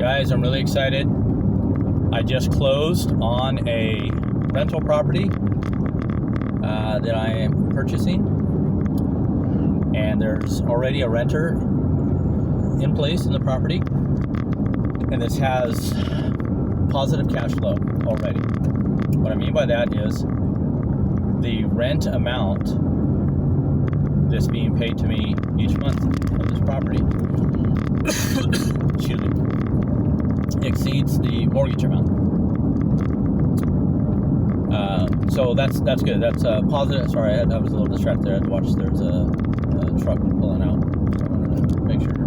Guys, I'm really excited. I just closed on a rental property that I am purchasing, and there's already a renter in place in the property, and this has positive cash flow already. What I mean by that is the rent amount that's being paid to me each month of this property excuse me, exceeds the mortgage amount. So that's good. That's positive. Sorry, I was a little distracted there. I had to watch. There's a truck pulling out, so I wanted to make sure it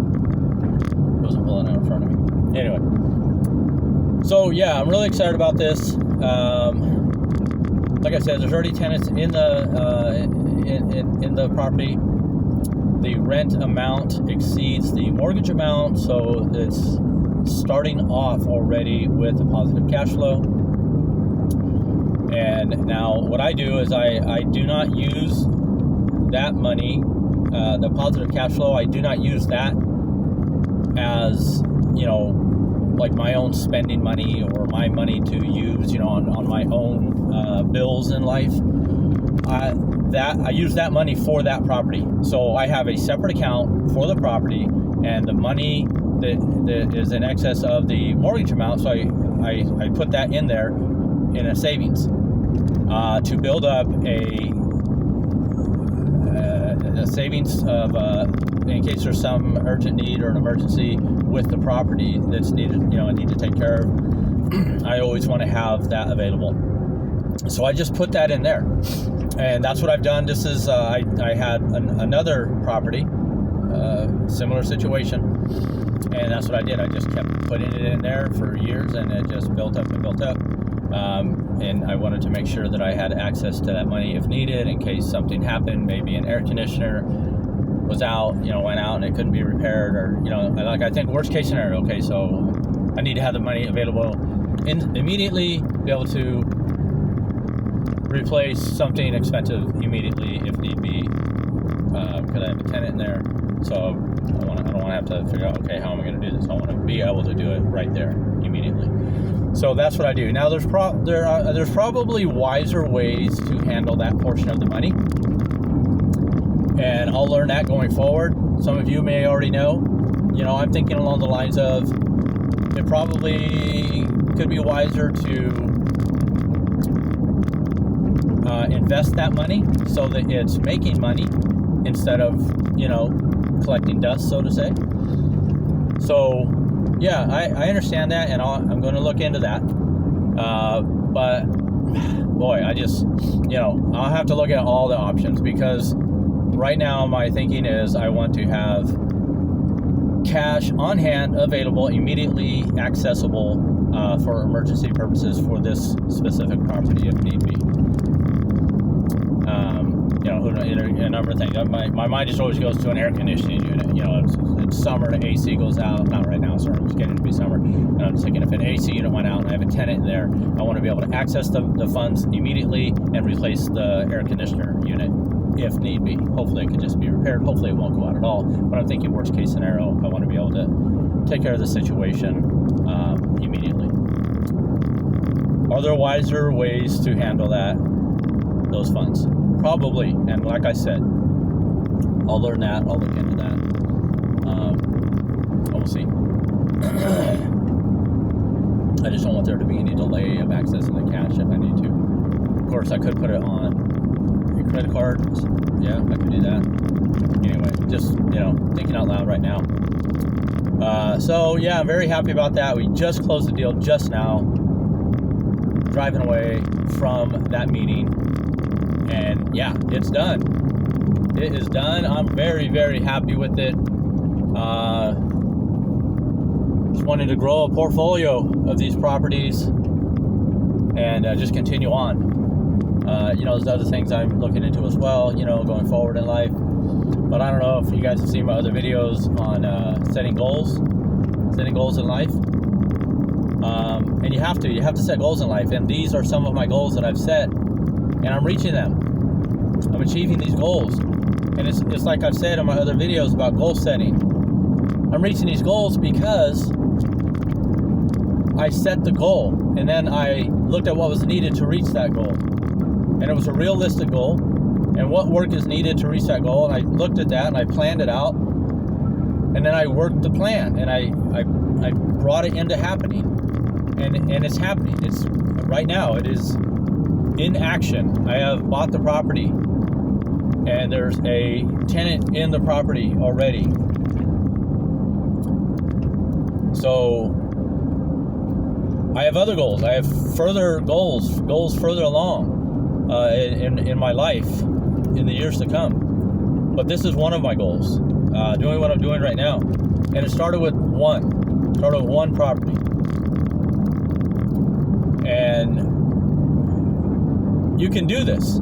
wasn't pulling out in front of me. Anyway, so yeah, I'm really excited about this. Like I said, there's already tenants in the property. The rent amount exceeds the mortgage amount, so it's starting off already with a positive cash flow. And now what I do is I do not use that money, the positive cash flow, I do not use that as, like my own spending money or my money to use, on my own bills in life. I use that money for that property. So I have a separate account for the property, and the money that is in excess of the mortgage amount, so I put that in there in a savings to build up a savings of in case there's some urgent need or an emergency with the property that's needed, I need to take care of. I always want to have that available. So I just put that in there, and that's what I've done. This is I had another property, similar situation, and that's what I did. I just kept putting it in there for years, and it just built up and built up. And I wanted to make sure that I had access to that money if needed, in case something happened. Maybe an air conditioner was out, went out and it couldn't be repaired, or I think worst case scenario. Okay, so I need to have the money available immediately, be able to replace something expensive immediately if need be, because I have a tenant in there. So I don't want to have to figure out, okay, how am I going to do this? I want to be able to do it right there immediately. So that's what I do. Now there's probably wiser ways to handle that portion of the money, and I'll learn that going forward. Some of you may already know. I'm thinking along the lines of it probably could be wiser to invest that money so that it's making money instead of collecting dust, so to say. So yeah, I understand that, and I'm going to look into that. But boy, I just I'll have to look at all the options, because right now my thinking is I want to have cash on hand, available, immediately accessible for emergency purposes for this specific property if need be. A number of things. My mind just always goes to an air conditioning unit. It's summer, the AC goes out. Not right now, sorry, it's getting to be summer. And I'm just thinking, if an AC unit went out and I have a tenant in there, I want to be able to access the funds immediately and replace the air conditioner unit if need be. Hopefully it could just be repaired. Hopefully it won't go out at all. But I'm thinking worst case scenario, I want to be able to take care of the situation immediately. Are there wiser ways to handle those funds? Probably, and like I said, I'll learn that. I'll look into that. We'll see. I just don't want there to be any delay of accessing the cash if I need to. Of course, I could put it on a credit card. Yeah, I could do that. Anyway, just thinking out loud right now. So yeah, I'm very happy about that. We just closed the deal just now. Driving away from that meeting. And yeah, it's done. It is done. I'm very, very happy with it. Just wanted to grow a portfolio of these properties and just continue on. There's other things I'm looking into as well, going forward in life. But I don't know if you guys have seen my other videos on setting goals in life. And you have to set goals in life. And these are some of my goals that I've set, and I'm reaching them. I'm achieving these goals. And it's like I've said in my other videos about goal setting. I'm reaching these goals because I set the goal, and then I looked at what was needed to reach that goal. And it was a realistic goal, and what work is needed to reach that goal. And I looked at that, and I planned it out, and then I worked the plan, and I brought it into happening. And it's happening. It's right now. It is in action. I have bought the property, and there's a tenant in the property already. So I have other goals. I have further goals further along in my life in the years to come. But this is one of my goals, doing what I'm doing right now. And it started with one property. And you can do this,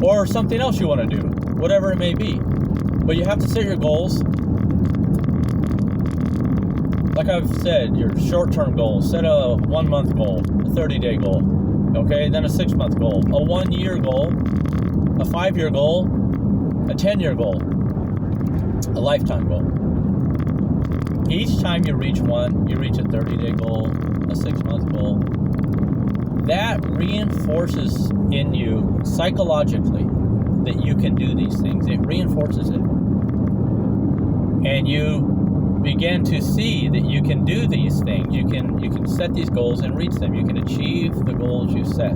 or something else you want to do, whatever it may be. But you have to set your goals. Like I've said, your short-term goals. Set a 1-month goal, a 30-day goal, okay? Then a 6-month goal, a 1-year goal, a 5-year goal, a 10-year goal, a lifetime goal. Each time you reach one, you reach a 30-day goal, a 6-month goal. That reinforces in you psychologically that you can do these things. It reinforces it. And you begin to see that you can do these things. You can set these goals and reach them. You can achieve the goals you set.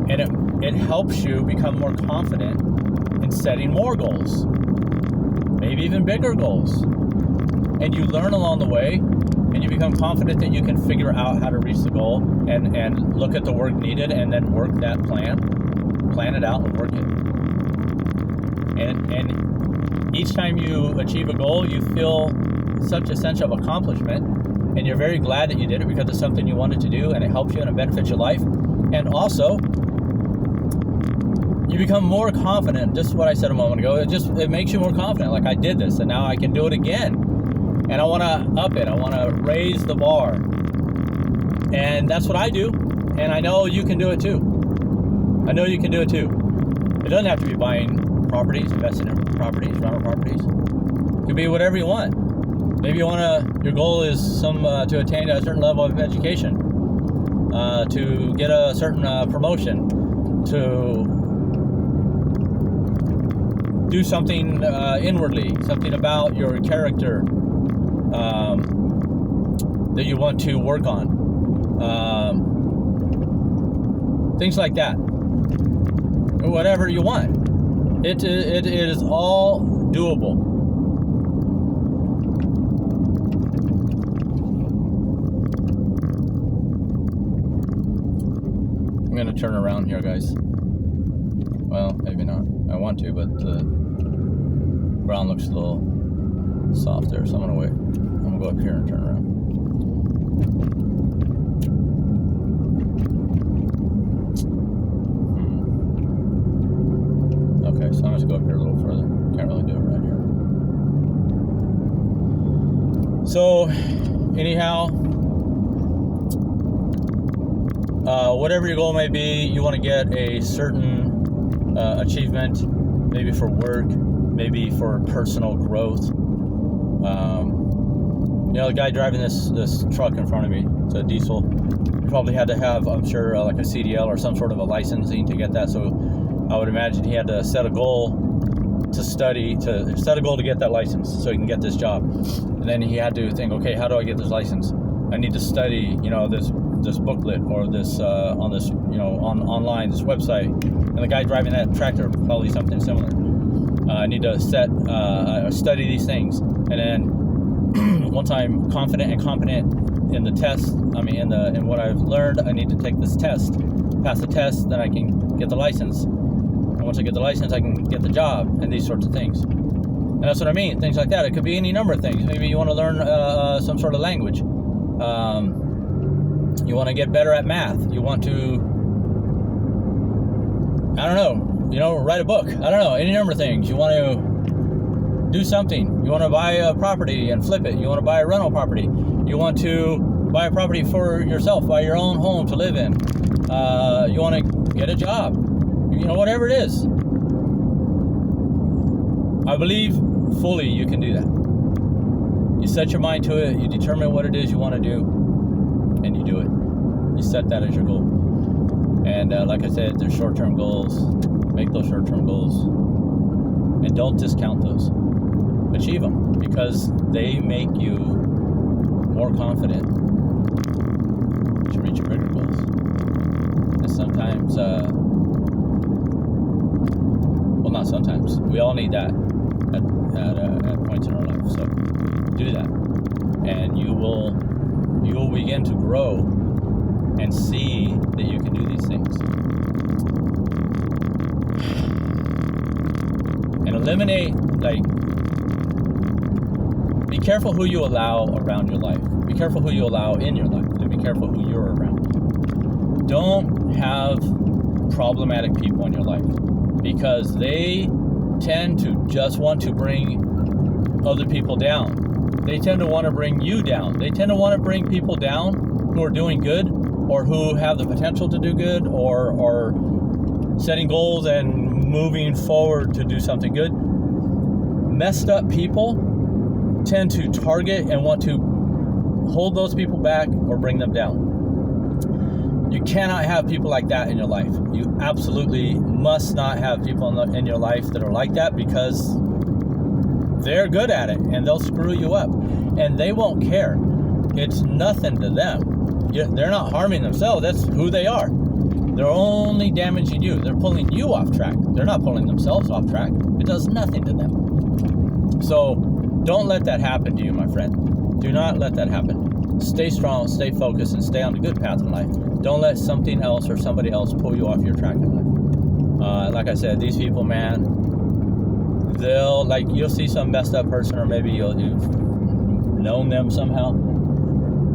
And it helps you become more confident in setting more goals. Maybe even bigger goals. And you learn along the way, and you become confident that you can figure out how to reach the goal and look at the work needed and then work that plan it out and work it. And each time you achieve a goal, you feel such a sense of accomplishment, and you're very glad that you did it because it's something you wanted to do, and it helps you and it benefits your life. And also, you become more confident. Just what I said a moment ago, it makes you more confident. Like, I did this, and now I can do it again. And I want to up it. I want to raise the bar. And that's what I do. And I know you can do it too. It doesn't have to be buying properties, investing in properties, rental properties. It could be whatever you want. Maybe your goal is to attain a certain level of education, to get a certain promotion, to do something inwardly, something about your character that you want to work on. Things like that. Whatever you want. It is all doable. I'm going to turn around here, guys. Well, maybe not. I want to, but the ground looks a little soft there, so I'm going to wait. I'm going to go up here and turn around. Okay, so I'm going to go up here a little further. Can't really do it right here. So, anyhow, whatever your goal may be, you want to get a certain achievement, maybe for work, maybe for personal growth. The guy driving this truck in front of me, it's a diesel. He probably had to have, I'm sure, like a CDL or some sort of a licensing to get that. So I would imagine he had to set a goal to get that license so he can get this job. And then he had to think, okay, how do I get this license? I need to study, this booklet or this on this, online, this website. And the guy driving that tractor, probably something similar. I need to study these things, and then once I'm confident and competent in the test, in what I've learned, I need to take this test, pass the test, then I can get the license. And once I get the license, I can get the job, and these sorts of things. And that's what I mean, things like that. It could be any number of things. Maybe you want to learn some sort of language. You want to get better at math. You want to, write a book. Any number of things. You want to do something. You want to buy a property and flip it. You want to buy a rental property. You want to buy a property for yourself, buy your own home to live in. You want to get a job. Whatever it is. I believe fully you can do that. You set your mind to it, you determine what it is you want to do, and you do it. You set that as your goal. And like I said, there's short-term goals. Make those short-term goals. And don't discount those. Achieve them, because they make you more confident to reach your bigger goals. And sometimes, well, not sometimes, we all need that at points in our life. So do that, and you will begin to grow and see that you can do these things. And eliminate, be careful who you allow around your life. Be careful who you allow in your life, and be careful who you're around. Don't have problematic people in your life, because they tend to just want to bring other people down. They tend to want to bring you down. They tend to want to bring people down who are doing good, or who have the potential to do good, or setting goals and moving forward to do something good. Messed up people tend to target and want to hold those people back or bring them down. You cannot have people like that in your life. You absolutely must not have people in your life that are like that, because they're good at it and they'll screw you up, and they won't care. It's nothing to them. They're not harming themselves. That's who they are. They're only damaging you. They're pulling you off track. They're not pulling themselves off track. It does nothing to them. So don't let that happen to you, my friend. Do not let that happen. Stay strong, stay focused, and stay on the good path in life. Don't let something else or somebody else pull you off your track in life. Like I said, these people, man, you'll see some messed up person, or maybe you've known them somehow,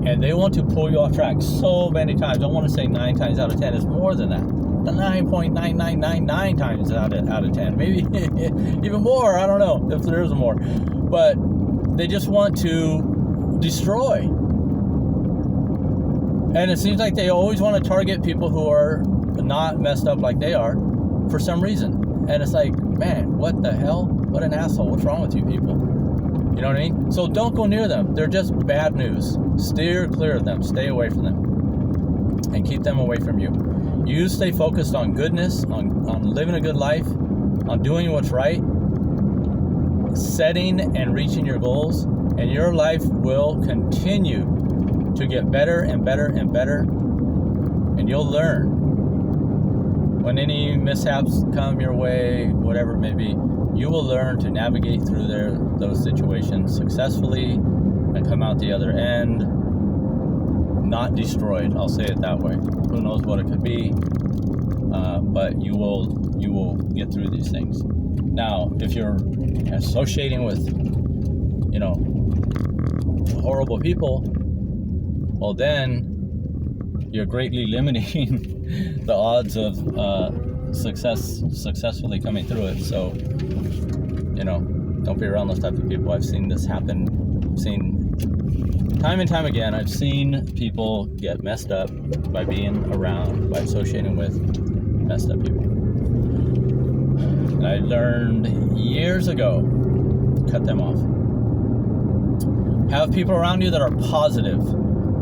and they want to pull you off track so many times. I want to say 9 times out of 10. It's more than that. 9.9999 times out of 10. Maybe even more. I don't know if there's more. But they just want to destroy. And it seems like they always want to target people who are not messed up like they are for some reason. And it's like, man, what the hell? What an asshole. What's wrong with you people? You know what I mean? So don't go near them. They're just bad news. Steer clear of them. Stay away from them. And keep them away from you. You stay focused on goodness, on living a good life, on doing what's right, setting and reaching your goals, and your life will continue to get better and better and better. And you'll learn. When any mishaps come your way, whatever it may be, you will learn to navigate through those situations successfully and come out the other end not destroyed. I'll say it that way. Who knows what it could be, but you will get through these things. Now, if you're associating with, horrible people, well, then you're greatly limiting the odds of successfully coming through it. So, don't be around those types of people. I've seen this happen. Time and time again, I've seen people get messed up by being around, by associating with messed up people. And I learned years ago, cut them off. Have people around you that are positive,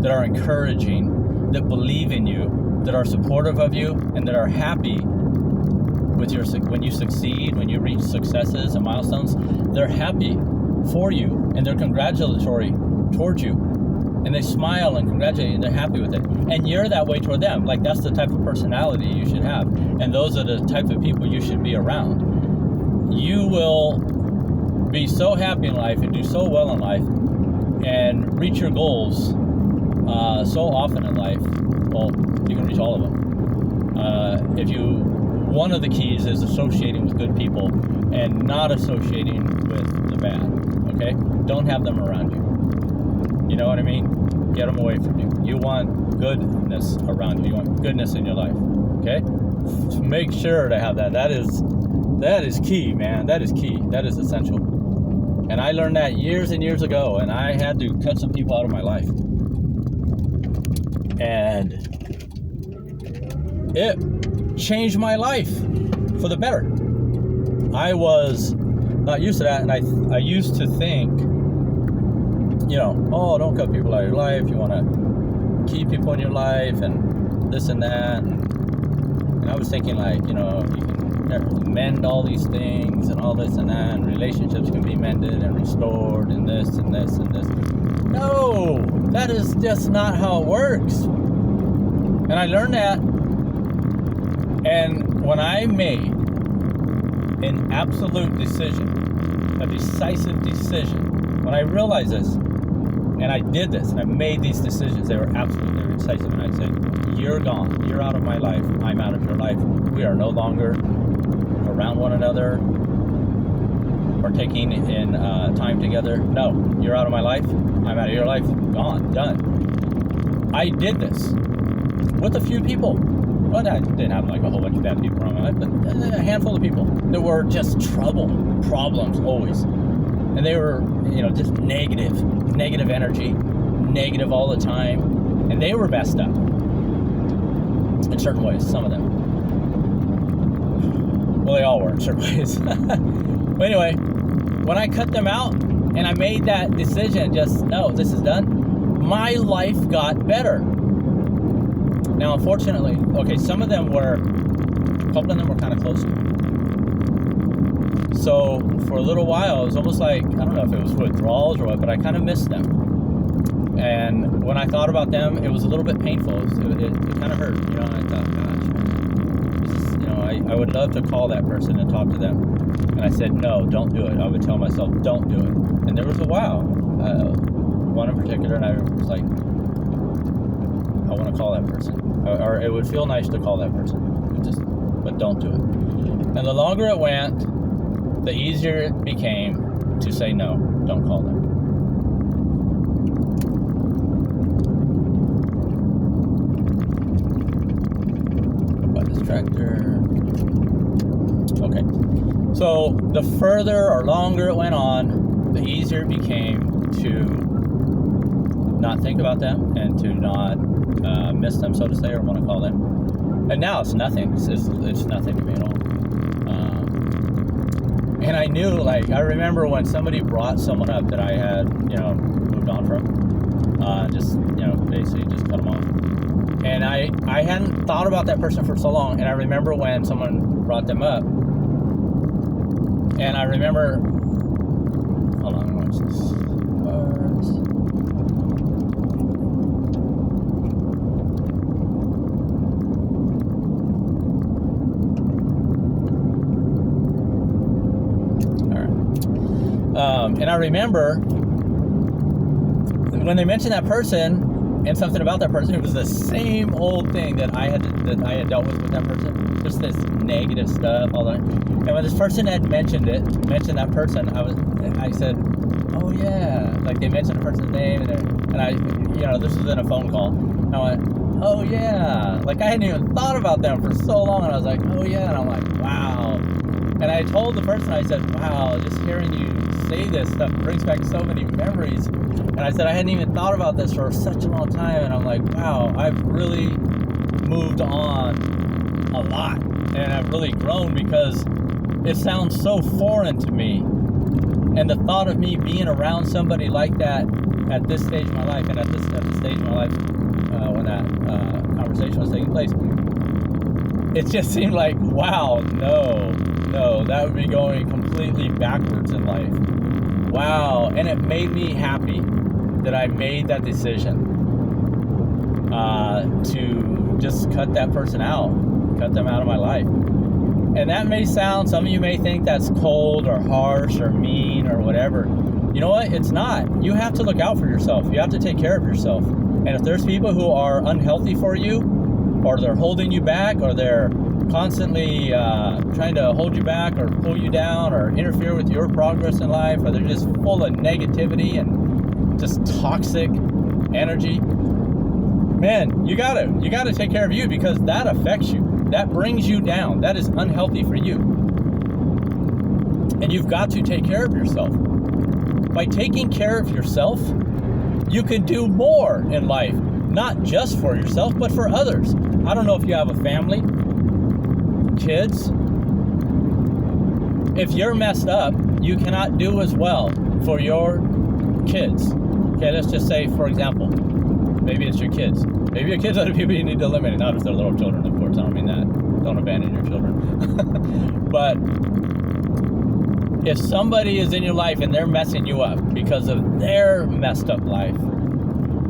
that are encouraging, that believe in you, that are supportive of you, and that are happy with when you succeed, when you reach successes and milestones. They're happy for you, and they're congratulatory towards you, and they smile and congratulate you, and they're happy with it, and you're that way toward them. Like, that's the type of personality you should have, and those are the type of people you should be around. You will be so happy in life and do so well in life and reach your goals so often in life. Well, you can reach all of them. One of the keys is associating with good people and not associating with the bad. Okay? Don't have them around you. You know what I mean? Get them away from you. You want goodness around you. You want goodness in your life. Okay? So make sure to have that. That is key, man. That is key. That is essential. And I learned that years and years ago, and I had to cut some people out of my life. And it changed my life for the better. I was not used to that, and I used to think oh, don't cut people out of your life. You want to keep people in your life and this and that. And I was thinking you can mend all these things and all this and that, and relationships can be mended and restored and this and this and this. No, that is just not how it works. And I learned that. And when I made an absolute decision, a decisive decision, when I realized this, and I did this, and I made these decisions, they were absolutely decisive, and I said, you're gone, you're out of my life, I'm out of your life, we are no longer around one another, or taking in time together. No, you're out of my life, I'm out of your life, gone, done. I did this with a few people. Well, I didn't have a whole bunch of bad people around my life, but a handful of people that were just trouble, problems always. And they were, just negative energy, negative all the time. And they were messed up in certain ways, some of them. Well, they all were in certain ways. But anyway, when I cut them out and I made that decision, no, this is done, my life got better. Now, unfortunately, some of them a couple of them were kind of close. So for a little while, it was almost like, I don't know if it was withdrawals or what, but I kind of missed them. And when I thought about them, it was a little bit painful. It kind of hurt, and I thought, gosh, I would love to call that person and talk to them. And I said, no, don't do it. I would tell myself, don't do it. And there was a while, one in particular, and I was like, I want to call that person. Or it would feel nice to call that person. But don't do it. And the longer it went, the easier it became to say no, don't call them. About this tractor. Okay. So the further or longer it went on, the easier it became to not think about them and to not miss them, so to say, or want to call them. And now it's nothing. It's nothing to me at all. And I knew, I remember when somebody brought someone up that I had, moved on from, basically just cut them off. And I hadn't thought about that person for so long. And I remember when someone brought them up, and I remember, hold on, watch this. And I remember when they mentioned that person and something about that person, it was the same old thing that I had dealt with that person. Just this negative stuff, all that. And when this person had mentioned that person, I said, oh yeah, they mentioned the person's name, and I, this was in a phone call. And I went, oh yeah, I hadn't even thought about them for so long, and I was like, oh yeah, and I'm like, wow. And I told the person, I said, wow, just hearing you say this stuff brings back so many memories. And I said, I hadn't even thought about this for such a long time. And I'm like, wow, I've really moved on a lot. And I've really grown because it sounds so foreign to me. And the thought of me being around somebody like that at this stage of my life, and at the stage of my life when that conversation was taking place, it just seemed like, wow, no, that would be going completely backwards in life. Wow. And it made me happy that I made that decision to just cut that person out, cut them out of my life. And that may sound, some of you may think that's cold or harsh or mean or whatever. You know what? It's not. You have to look out for yourself. You have to take care of yourself. And if there's people who are unhealthy for you, or they're holding you back, or they're constantly trying to hold you back or pull you down or interfere with your progress in life, or they're just full of negativity and just toxic energy, man, you gotta take care of you, because that affects you. That brings you down. That is unhealthy for you. And you've got to take care of yourself. By taking care of yourself, you can do more in life, not just for yourself, but for others. I don't know if you have a family, kids. If you're messed up, you cannot do as well for your kids. Okay, let's just say, for example, maybe it's your kids. Maybe your kids are the people you need to eliminate. Not if they're little children, of course. I don't mean that. Don't abandon your children. But if somebody is in your life and they're messing you up because of their messed up life,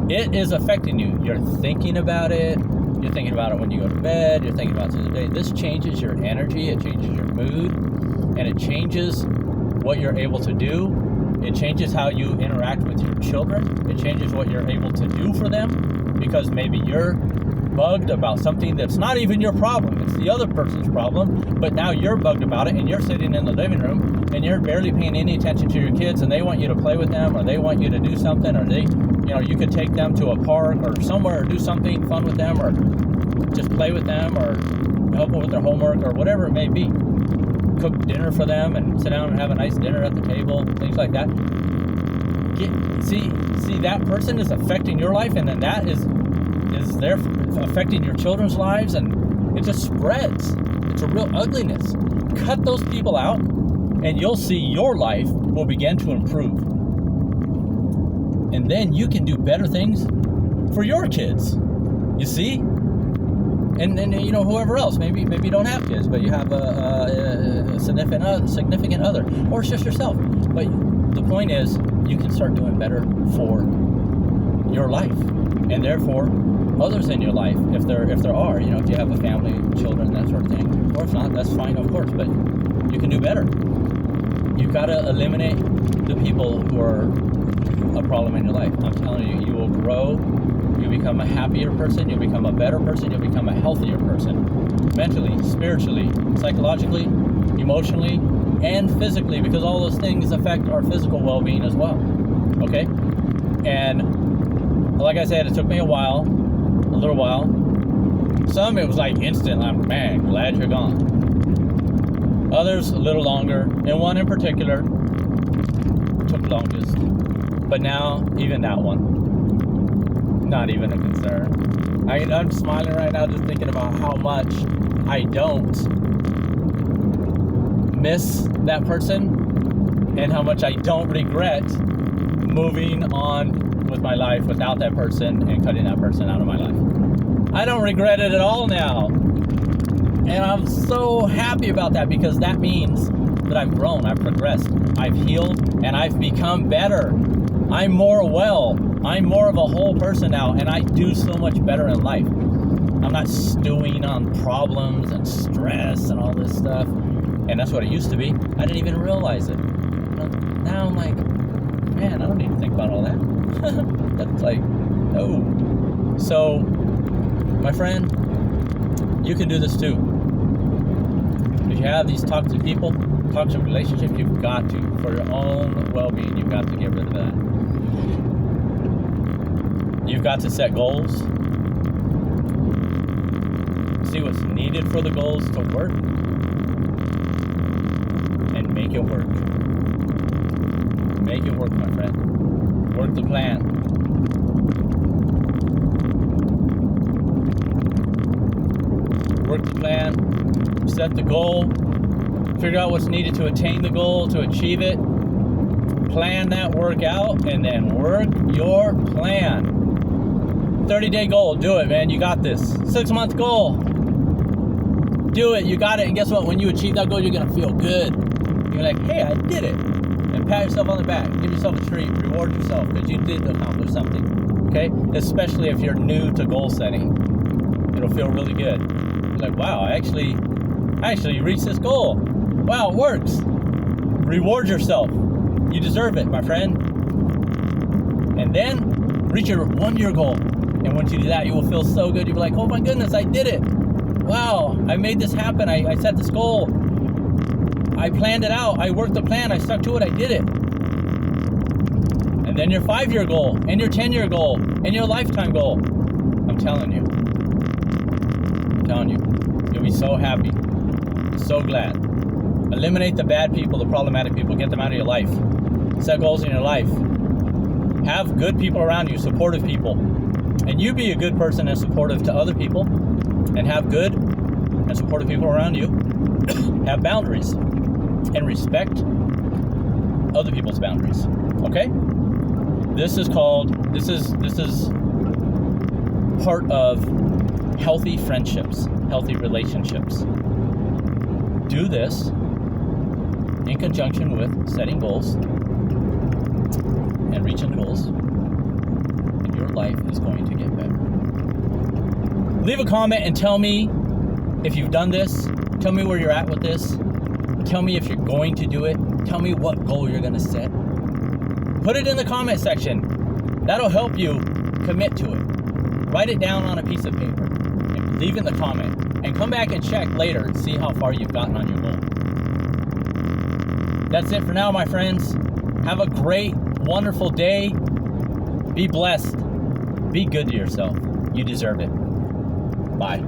it is affecting you. You're thinking about it. You're thinking about it when you go to bed. You're thinking about it through the day. This changes your energy. It changes your mood. And it changes what you're able to do. It changes how you interact with your children. It changes what you're able to do for them, because maybe you're bugged about something that's not even your problem. It's the other person's problem, but now you're bugged about it, and you're sitting in the living room and you're barely paying any attention to your kids, and they want you to play with them, or they want you to do something, or you could take them to a park or somewhere, or do something fun with them, or just play with them, or help them with their homework, or whatever it may be. Cook dinner for them and sit down and have a nice dinner at the table, things like that. See, that person is affecting your life, and then that is there affecting your children's lives, and it just spreads. It's a real ugliness. Cut those people out, and you'll see your life will begin to improve. And then you can do better things for your kids. You see? And whoever else, maybe you don't have kids, but you have a significant other, or it's just yourself. But the point is, you can start doing better for your life, and therefore others in your life, if there are, if you have a family, children, that sort of thing. Or if not, that's fine, of course, but you can do better. You've got to eliminate the people who are a problem in your life. I'm telling you, you will grow. You'll become a happier person. You'll become a better person. You'll become a healthier person. Mentally, spiritually, psychologically, emotionally, and physically, because all those things affect our physical well-being as well. Okay? And like I said, it took me a little while. Some, it was like instant. I'm, man, glad you're gone. Others, a little longer. And one in particular took longest. But now, even that one, not even a concern. I'm smiling right now just thinking about how much I don't miss that person, and how much I don't regret moving on with my life without that person and cutting that person out of my life. I don't regret it at all now. And I'm so happy about that, because that means that I've grown, I've progressed, I've healed, and I've become better. I'm more I'm more of a whole person now, and I do so much better in life. I'm not stewing on problems and stress and all this stuff. And that's what it used to be. I didn't even realize it. Now I'm like, man, I don't need to think about all that. That's like, no. So, my friend, you can do this too. If you have these toxic people, toxic relationships, you've got to, for your own well-being, you've got to get rid of that. You've got to set goals. See what's needed for the goals to work. And make it work. Make it work, my friend. Work the plan. Work the plan. Set the goal. Figure out what's needed to attain the goal, to achieve it. Plan that work out, and then work your plan. 30-day goal, do it, man. You got this. 6-month goal, do it. You got it. And guess what? When you achieve that goal, you're gonna feel good. You're like, hey, I did it. And pat yourself on the back. Give yourself a treat. Reward yourself because you did accomplish something. Okay? Especially if you're new to goal setting, it'll feel really good. You're like, wow, I actually reached this goal. Wow, it works. Reward yourself. You deserve it, my friend. And then reach your 1-year goal. And once you do that, you will feel so good. You'll be like, oh my goodness, I did it. Wow, I made this happen. I set this goal. I planned it out. I worked the plan. I stuck to it. I did it. And then your 5-year goal, and your 10-year goal, and your lifetime goal. I'm telling you. You'll be so happy. So glad. Eliminate the bad people, the problematic people. Get them out of your life. Set goals in your life. Have good people around you, supportive people. And you be a good person and supportive to other people. And have good and supportive people around you. Have boundaries. And respect other people's boundaries. Okay? This is part of healthy friendships, healthy relationships. Do this in conjunction with setting goals and reaching goals, and your life is going to get better. Leave a comment and tell me if you've done this. Tell me where you're at with this. Tell me if you're going to do it. Tell me what goal you're going to set. Put it in the comment section. That'll help you commit to it. Write it down on a piece of paper and leave in the comment. And come back and check later and see how far you've gotten on your goal. That's it for now, my friends. Have a great, wonderful day. Be blessed. Be good to yourself. You deserve it. Bye.